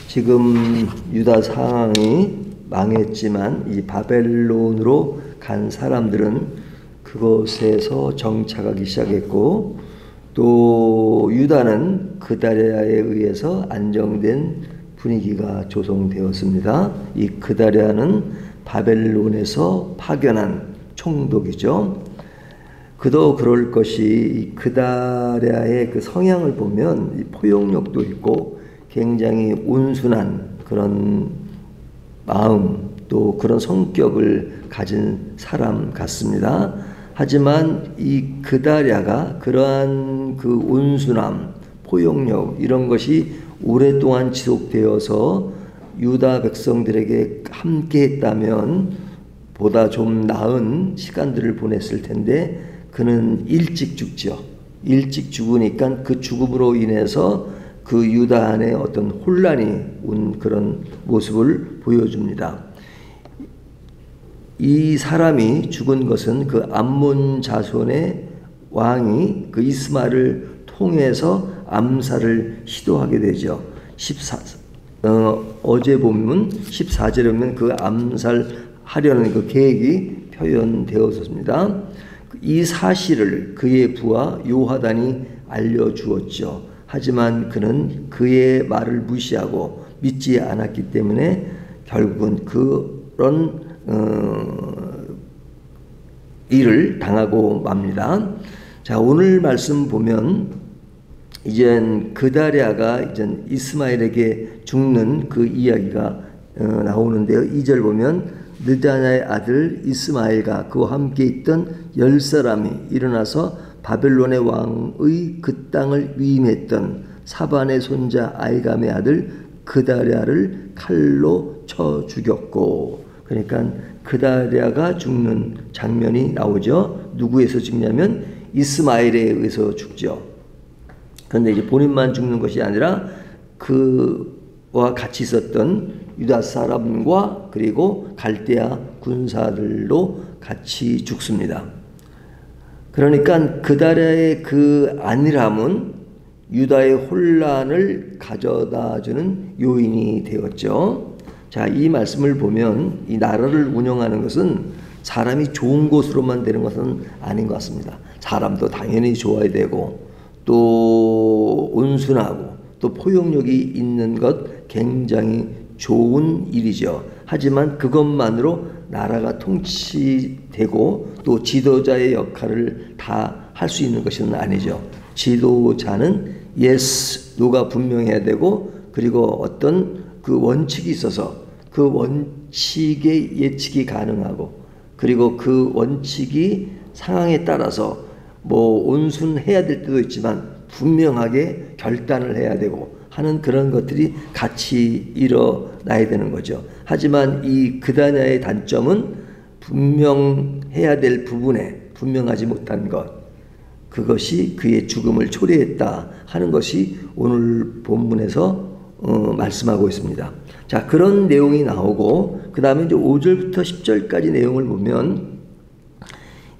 지금 유다 상황이 망했지만 이 바벨론으로 간 사람들은 그곳에서 정착하기 시작했고, 또 유다는 그다랴에 의해서 안정된 분위기가 조성되었습니다. 이 그다랴는 바벨론에서 파견한 총독이죠. 그도 그럴 것이, 이 그다랴의 그 성향을 보면 포용력도 있고 굉장히 온순한 그런 마음, 또 그런 성격을 가진 사람 같습니다. 하지만 이 그다랴가 그러한 그 온순함, 포용력 이런 것이 오랫동안 지속되어서 유다 백성들에게 함께 했다면 보다 좀 나은 시간들을 보냈을 텐데, 그는 일찍 죽죠. 일찍 죽으니까 그 죽음으로 인해서 그 유다 안에 어떤 혼란이 온 그런 모습을 보여줍니다. 이 사람이 죽은 것은 그 암몬 자손의 왕이 그 이스마엘을 통해서 암살을 시도하게 되죠. 어제 보면 14절에 보면 그 암살하려는 그 계획이 표현되었습니다. 이 사실을 그의 부하 요하단이 알려주었죠. 하지만 그는 그의 말을 무시하고 믿지 않았기 때문에 결국은 그런 일을 당하고 맙니다. 자, 오늘 말씀 보면 이젠 그다랴가 이젠 이스마엘에게 죽는 그 이야기가 나오는데요. 2절 보면 느다냐의 아들 이스마엘과 그와 함께 있던 10사람이 일어나서 바벨론의 왕의 그 땅을 위임했던 사반의 손자 아이감의 아들 그다랴를 칼로 쳐 죽였고, 그러니까 그다랴가 죽는 장면이 나오죠. 누구에서 죽냐면 이스마엘에 의해서 죽죠. 그런데 이제 본인만 죽는 것이 아니라 그와 같이 있었던 유다 사람과 그리고 갈대아 군사들도 같이 죽습니다. 그러니까 그다랴의 그 안일함은 유다의 혼란을 가져다주는 요인이 되었죠. 자, 이 말씀을 보면 이 나라를 운영하는 것은 사람이 좋은 곳으로만 되는 것은 아닌 것 같습니다. 사람도 당연히 좋아야 되고, 또 온순하고 또 포용력이 있는 것 굉장히 좋은 일이죠. 하지만 그것만으로 나라가 통치되고 또 지도자의 역할을 다 할 수 있는 것은 아니죠. 지도자는 yes, no가 분명해야 되고, 그리고 어떤 그 원칙이 있어서 그 원칙의 예측이 가능하고, 그리고 그 원칙이 상황에 따라서 뭐 온순해야 될 때도 있지만 분명하게 결단을 해야 되고 하는 그런 것들이 같이 일어나야 되는 거죠. 하지만 이 그다냐의 단점은 분명해야 될 부분에 분명하지 못한 것, 그것이 그의 죽음을 초래했다 하는 것이 오늘 본문에서 말씀하고 있습니다. 자, 그런 내용이 나오고, 그 다음에 이제 5절부터 10절까지 내용을 보면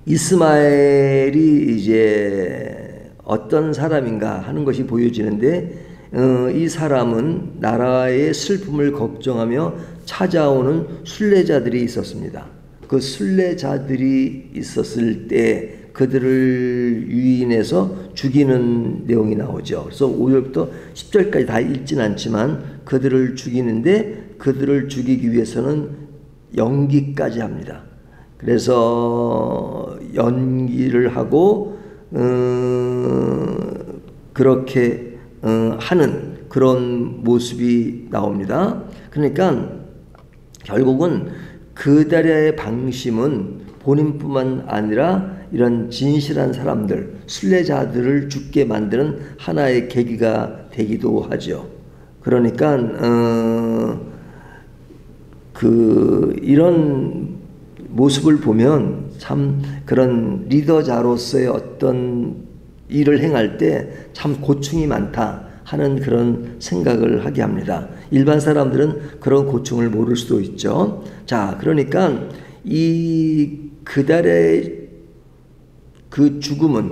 이스마엘이 이제 어떤 사람인가 하는 것이 보여지는데, 이 사람은 나라의 슬픔을 걱정하며 찾아오는 순례자들이 있었습니다. 그 순례자들이 있었을 때 그들을 유인해서 죽이는 내용이 나오죠. 그래서 5절부터 10절까지 다 읽진 않지만 그들을 죽이는데, 그들을 죽이기 위해서는 연기까지 합니다. 그래서 연기를 하고 그렇게 하는 그런 모습이 나옵니다. 그러니까 결국은 그다랴의 방심은 본인뿐만 아니라 이런 진실한 사람들, 순례자들을 죽게 만드는 하나의 계기가 되기도 하죠. 그러니까 이런 모습을 보면 참 그런 리더자로서의 어떤 일을 행할 때 참 고충이 많다 하는 그런 생각을 하게 합니다. 일반 사람들은 그런 고충을 모를 수도 있죠. 자, 그러니까 이 그다랴의 그 죽음은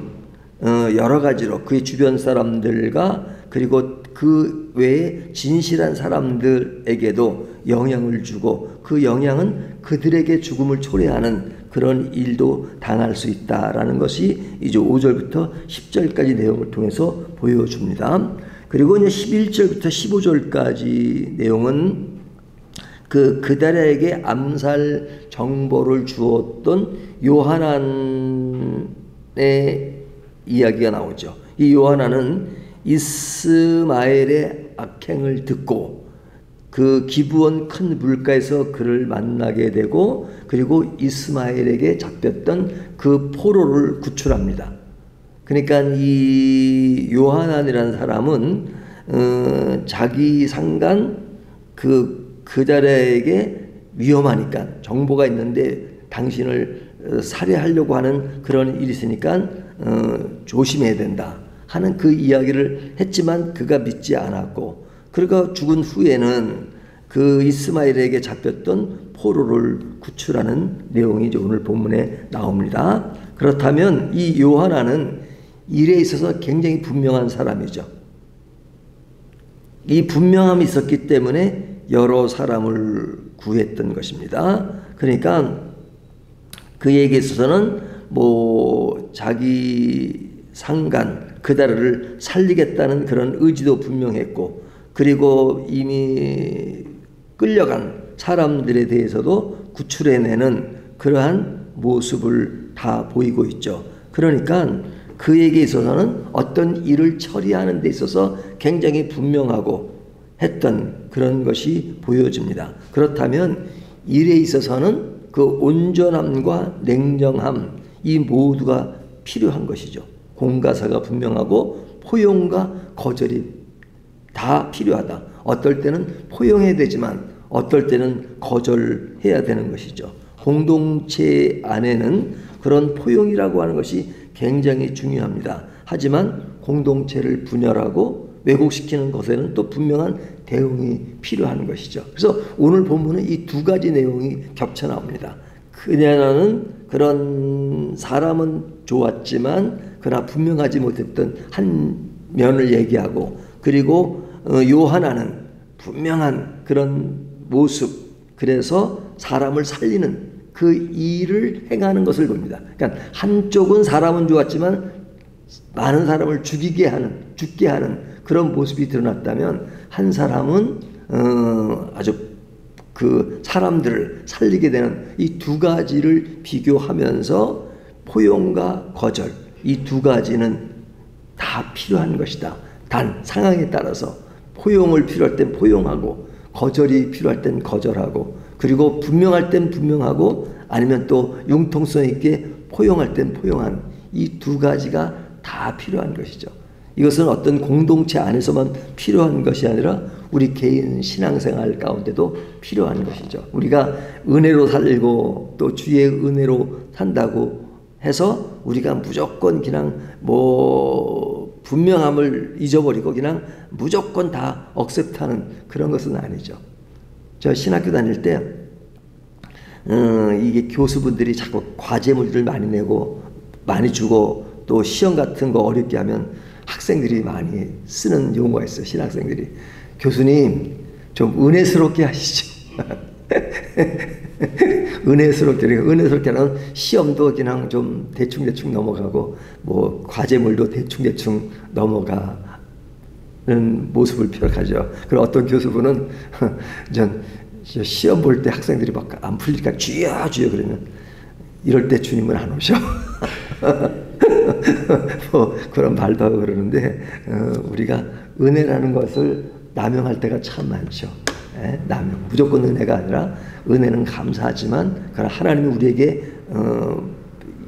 여러 가지로 그의 주변 사람들과 그리고 그 외에 진실한 사람들에게도 영향을 주고 그 영향은 그들에게 죽음을 초래하는 그런 일도 당할 수 있다라는 것이 이제 5절부터 10절까지 내용을 통해서 보여줍니다. 그리고 이제 11절부터 15절까지 내용은 그다랴에게 암살 정보를 주었던 요하난의 이야기가 나오죠. 이 요하난은 이스마엘의 악행을 듣고 그 기브온 큰 물가에서 그를 만나게 되고 그리고 이스마엘에게 잡혔던 그 포로를 구출합니다. 그러니까 이 요하난이라는 사람은 자기 상간 그다랴에게 위험하니까 정보가 있는데 당신을 살해하려고 하는 그런 일이 있으니까 조심해야 된다 하는 그 이야기를 했지만 그가 믿지 않았고 그가 죽은 후에는 그 이스마엘에게 잡혔던 포로를 구출하는 내용이 이제 오늘 본문에 나옵니다. 그렇다면 이 요하나는 일에 있어서 굉장히 분명한 사람이죠. 이 분명함이 있었기 때문에 여러 사람을 구했던 것입니다. 그러니까 그에게 있어서는 뭐 자기 상간 그다랴를 살리겠다는 그런 의지도 분명했고 그리고 이미 끌려간 사람들에 대해서도 구출해내는 그러한 모습을 다 보이고 있죠. 그러니까 그에게 있어서는 어떤 일을 처리하는 데 있어서 굉장히 분명하고 했던 그런 것이 보여집니다. 그렇다면 일에 있어서는 그 온전함과 냉정함 이 모두가 필요한 것이죠. 공과사가 분명하고 포용과 거절이 다 필요하다. 어떨 때는 포용해야 되지만 어떨 때는 거절해야 되는 것이죠. 공동체 안에는 그런 포용이라고 하는 것이 굉장히 중요합니다. 하지만 공동체를 분열하고 왜곡시키는 것에는 또 분명한 대응이 필요한 것이죠. 그래서 오늘 본문은 이 두 가지 내용이 겹쳐 나옵니다. 그냐는 그런 사람은 좋았지만 그러나 분명하지 못했던 한 면을 얘기하고 그리고 요하나는 분명한 그런 모습 그래서 사람을 살리는 그 일을 행하는 것을 봅니다. 그러니까 한쪽은 사람은 좋았지만 많은 사람을 죽게 하는 그런 모습이 드러났다면 한 사람은 아주 그 사람들을 살리게 되는 이 두 가지를 비교하면서 포용과 거절 이 두 가지는 다 필요한 것이다. 단 상황에 따라서 포용을 필요할 땐 포용하고 거절이 필요할 땐 거절하고 그리고 분명할 땐 분명하고 아니면 또 융통성 있게 포용할 땐 포용한 이 두 가지가 다 필요한 것이죠. 이것은 어떤 공동체 안에서만 필요한 것이 아니라 우리 개인 신앙생활 가운데도 필요한 것이죠. 우리가 은혜로 살고 또 주의 은혜로 산다고 해서 우리가 무조건 그냥 뭐 분명함을 잊어버리고 그냥 무조건 다 억셉트하는 그런 것은 아니죠. 저 신학교 다닐 때 이게 교수분들이 자꾸 과제물들을 많이 내고 많이 주고 또 시험 같은 거 어렵게 하면 학생들이 많이 쓰는 용어가 있어요. 신학생들이 교수님 좀 은혜스럽게 하시죠. 은혜스럽게 하는 시험도 그냥 좀 대충 넘어가고 뭐 과제물도 대충 넘어가는 모습을 표현하죠. 그리고 어떤 교수분은 전 시험 볼 때 학생들이 막 안 풀리니까 주여 그러면 이럴 때 주님은 안 오셔. 뭐 그런 말도 하고 그러는데 우리가 은혜라는 것을 남용할 때가 참 많죠. 남용 무조건 은혜가 아니라 은혜는 감사하지만 그러나 하나님이 우리에게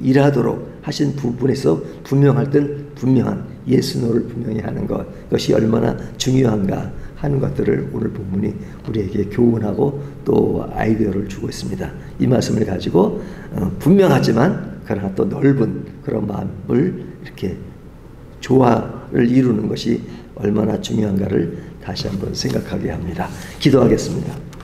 일하도록 하신 부분에서 분명할 땐 분명한 예수노를 분명히 하는 것 그것이 얼마나 중요한가 하는 것들을 오늘 본문이 우리에게 교훈하고 또 아이디어를 주고 있습니다. 이 말씀을 가지고 분명하지만 그러나 또 넓은 그런 마음을 이렇게 조화를 이루는 것이 얼마나 중요한가를 다시 한번 생각하게 합니다. 기도하겠습니다.